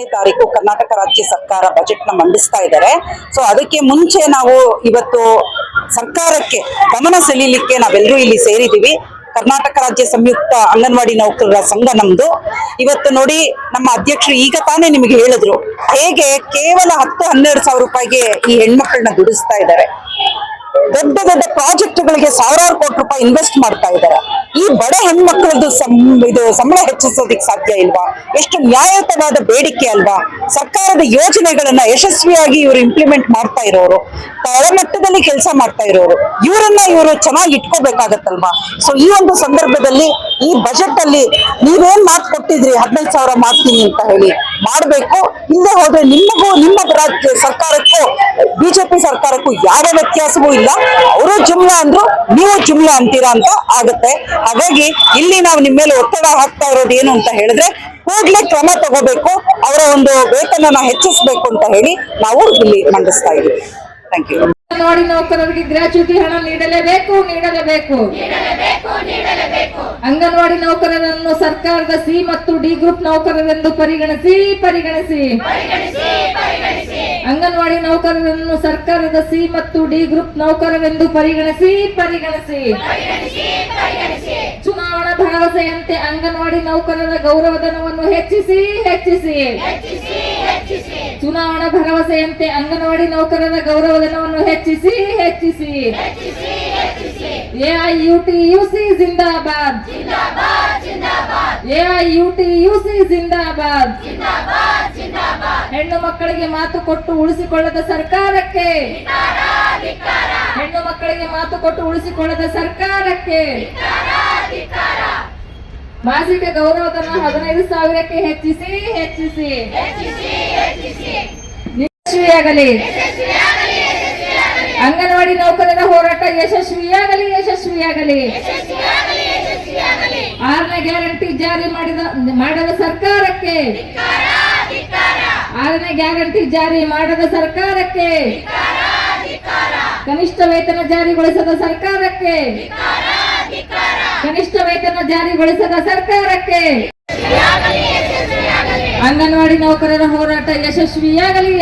ತಾರೀಕು ಕರ್ನಾಟಕ ರಾಜ್ಯ ಸರ್ಕಾರ ಬಜೆಟ್ ನ ಮಂಡಿಸ್ತಾ ಇದ್ದಾರೆ. ಸೊ ಅದಕ್ಕೆ ಮುಂಚೆ ನಾವು ಇವತ್ತು ಸರ್ಕಾರಕ್ಕೆ ಗಮನ ಸೆಳೀಲಿಕ್ಕೆ ನಾವೆಲ್ಲರೂ ಇಲ್ಲಿ ಸೇರಿದ್ದೀವಿ. ಕರ್ನಾಟಕ ರಾಜ್ಯ ಸಂಯುಕ್ತ ಅಂಗನವಾಡಿ ನೌಕರರ ಸಂಘ ನಮ್ದು. ಇವತ್ತು ನೋಡಿ, ನಮ್ಮ ಅಧ್ಯಕ್ಷರು ಈಗ ತಾನೇ ನಿಮಗೆ ಹೇಳಿದ್ರು ಹೇಗೆ ಕೇವಲ 10-12 ಸಾವಿರ ರೂಪಾಯಿಗೆ ಈ ಹೆಣ್ಮಕ್ಳನ್ನ ದುಡಿಸ್ತಾ ಇದ್ದಾರೆ. ದೊಡ್ಡ ದೊಡ್ಡ ಪ್ರಾಜೆಕ್ಟ್ಗಳಿಗೆ ಸಾವಿರಾರು ಕೋಟಿ ರೂಪಾಯಿ ಇನ್ವೆಸ್ಟ್ ಮಾಡ್ತಾ ಇದ್ದಾರೆ. ಈ ಬಡ ಹೆಣ್ಮಕ್ಳದ್ದು ಸಂಬಳ ಹೆಚ್ಚಿಸೋದಿಕ್ ಸಾಧ್ಯ ಇಲ್ವಾ? ಎಷ್ಟು ನ್ಯಾಯಯುತವಾದ ಬೇಡಿಕೆ ಅಲ್ವಾ? ಸರ್ಕಾರದ ಯೋಜನೆಗಳನ್ನ ಯಶಸ್ವಿಯಾಗಿ ಇವರು ಇಂಪ್ಲಿಮೆಂಟ್ ಮಾಡ್ತಾ ಇರೋರು, ತಳಮಟ್ಟದಲ್ಲಿ ಕೆಲಸ ಮಾಡ್ತಾ ಇರೋರು, ಇವರು ಚೆನ್ನಾಗಿ ಇಟ್ಕೋಬೇಕಾಗತ್ತಲ್ವಾ? ಸೊ ಈ ಒಂದು ಸಂದರ್ಭದಲ್ಲಿ ಈ ಬಜೆಟ್ ಅಲ್ಲಿ ನೀವೇನ್ ಮಾತು ಕೊಟ್ಟಿದ್ರಿ 15 ಸಾವಿರ ಮಾಡ್ತೀನಿ ಅಂತ ಹೇಳಿ ಮಾಡ್ಬೇಕು. ಇಲ್ಲದೆ ಹೋದ್ರೆ ನಿಮಗೂ ನಿಮ್ಮ ರಾಜ್ಯ ಸರ್ಕಾರಕ್ಕೂ ಬಿಜೆಪಿ ಸರ್ಕಾರಕ್ಕೂ ಯಾವ ವ್ಯತ್ಯಾಸವೂ ಇಲ್ಲ. ಅವರು ಜುಮ್ಲಾ ಅಂದ್ರು, ನೀವು ಜುಮ್ಲಾ ಅಂತೀರಾ ಅಂತ ಆಗುತ್ತೆ. ಹಾಗಾಗಿ ಇಲ್ಲಿ ನಾವು ನಿಮ್ಮ ಮೇಲೆ ಒತ್ತಡ ಹಾಕ್ತಾ ಇರೋದು ಏನು ಅಂತ ಹೇಳಿದ್ರೆ, ಕೂಡಲೇ ಕ್ರಮ ತಗೋಬೇಕು, ಅವರ ಒಂದು ವೇತನನ ಹೆಚ್ಚಿಸಬೇಕು ಅಂತ ಹೇಳಿ ನಾವು ಇಲ್ಲಿ ಮಂಡಿಸ್ತಾ ಇದ್ದೀವಿ. Thank you. ಅಂಗನವಾಡಿ ನೌಕರರಿಗೆ ಗ್ರಾಚ್ಯುಟಿ ಹಣ ನೀಡಲೇಬೇಕು. ಅಂಗನವಾಡಿ ನೌಕರರನ್ನು ಸರ್ಕಾರದ ಸಿ ಮತ್ತು ಡಿ ಗ್ರೂಪ್ ನೌಕರರೆಂದು ಪರಿಗಣಿಸಿ. ಅಂಗನವಾಡಿ ನೌಕರರನ್ನು ಸರ್ಕಾರದ ಸಿ ಮತ್ತು ಡಿ ಗ್ರೂಪ್ ನೌಕರರೆಂದು ಪರಿಗಣಿಸಿ. ಚುನಾವಣಾ ಭರವಸೆಯಂತೆ ಅಂಗನವಾಡಿ ನೌಕರರ ಗೌರವಧನವನ್ನು ಹೆಚ್ಚಿಸಿ. ಚುನಾವಣಾ ಭರವಸೆಯಂತೆ ಅಂಗನವಾಡಿ ನೌಕರರ ಗೌರವಧನವನ್ನು ಹೆಚ್ಚಿಸಿ. ಎಐಯುಟಿಯುಸಿ ಜಿಂದಾಬಾದ್. ಎಐಯುಟಿಯುಸಿ ಜಿಂದಾಬಾದ್. ಹೆಣ್ಣು ಮಕ್ಕಳಿಗೆ ಮಾತು ಕೊಟ್ಟು ಉಳಿಸಿಕೊಳ್ಳದ ಸರ್ಕಾರಕ್ಕೆ. ಹೆಣ್ಣು ಮಕ್ಕಳಿಗೆ ಮಾತು ಕೊಟ್ಟು ಉಳಿಸಿಕೊಳ್ಳದ ಸರ್ಕಾರಕ್ಕೆ. ಮಾಸಿಕ ಗೌರವಧನ 15,000ಕ್ಕೆ ಹೆಚ್ಚಿಸಿ. ಯಶಸ್ವಿಯಾಗಲಿ. ಅಂಗನವಾಡಿ ನೌಕರರ ಹೋರಾಟ ಯಶಸ್ವಿಯಾಗಲಿ. 6ನೇ ಗ್ಯಾರಂಟಿ ಜಾರಿ ಮಾಡದ ಸರ್ಕಾರಕ್ಕೆ. 6ನೇ ಗ್ಯಾರಂಟಿ ಜಾರಿ ಮಾಡದ ಸರ್ಕಾರಕ್ಕೆ. ಕನಿಷ್ಠ ವೇತನ ಜಾರಿಗೊಳಿಸದ ಸರ್ಕಾರಕ್ಕೆ. ಅಂಗನವಾಡಿ ನೌಕರರ ಹೋರಾಟ ಯಶಸ್ವಿಯಾಗಲಿ.